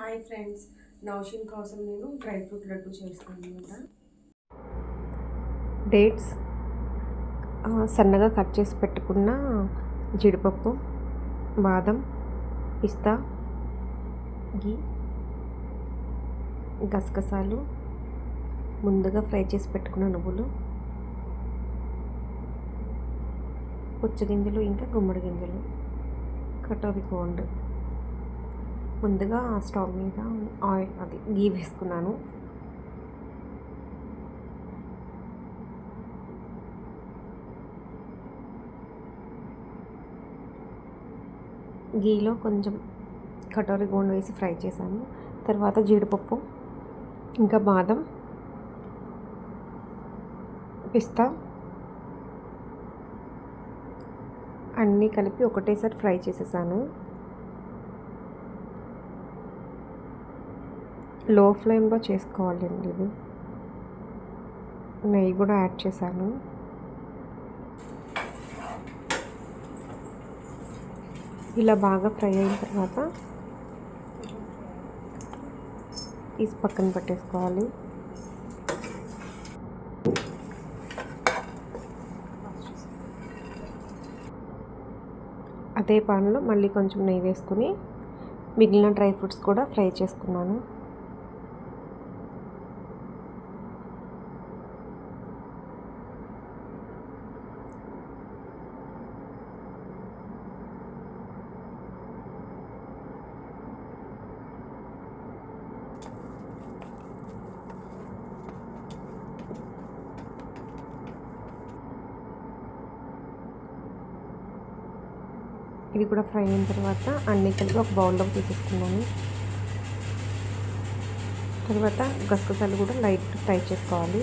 Hi friends, Naushin కోసం నేను dry fruit laddu చేస్తాను అనమాట. డేట్స్ సన్నగా కట్ చేసి పెట్టుకున్న జీడిపప్పు, బాదం, పిస్తా, గీ, గసగసాలు, ముందుగా ఫ్రై చేసి పెట్టుకున్న నువ్వులు, పుచ్చగింజలు, ఇంకా గుమ్మడి గింజలు, కటోరి కోండ్. ముందుగా స్టవ్ మీద గీ వేసుకున్నాను. గీలో కొంచెం కటోరి గోండ్ వేసి ఫ్రై చేశాను. తర్వాత జీడిపప్పు, ఇంకా బాదం, పిస్తా అన్నీ కలిపి ఒకటేసారి ఫ్రై చేసేసాను. లో ఫ్లేమ్లో చేసుకోవాలండి ఇది. నెయ్యి కూడా యాడ్ చేశాను. ఇలా బాగా ఫ్రై అయిన తర్వాత తీసి పక్కన పెట్టేసుకోవాలి. అదే పాన్లో మళ్ళీ కొంచెం నెయ్యి వేసుకుని మిగిలిన డ్రై ఫ్రూట్స్ కూడా ఫ్రై చేసుకున్నాను. ఇది కూడా ఫ్రై అయిన తర్వాత అన్నీ కలిపి ఒక బౌల్లోకి తీసేసుకున్నాను. తర్వాత గసగసాలు కూడా లైట్ ఫ్రై చేసుకోవాలి.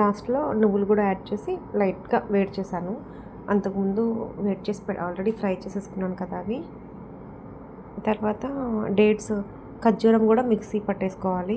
లాస్ట్లో నువ్వులు కూడా యాడ్ చేసి లైట్గా వేడి చేశాను. అంతకుముందు వేడి చేసి ఆల్రెడీ ఫ్రై చేసేసుకున్నాను కదా అవి. తర్వాత డేట్స్, ఖర్జూరం కూడా మిక్సీ పట్టేసుకోవాలి.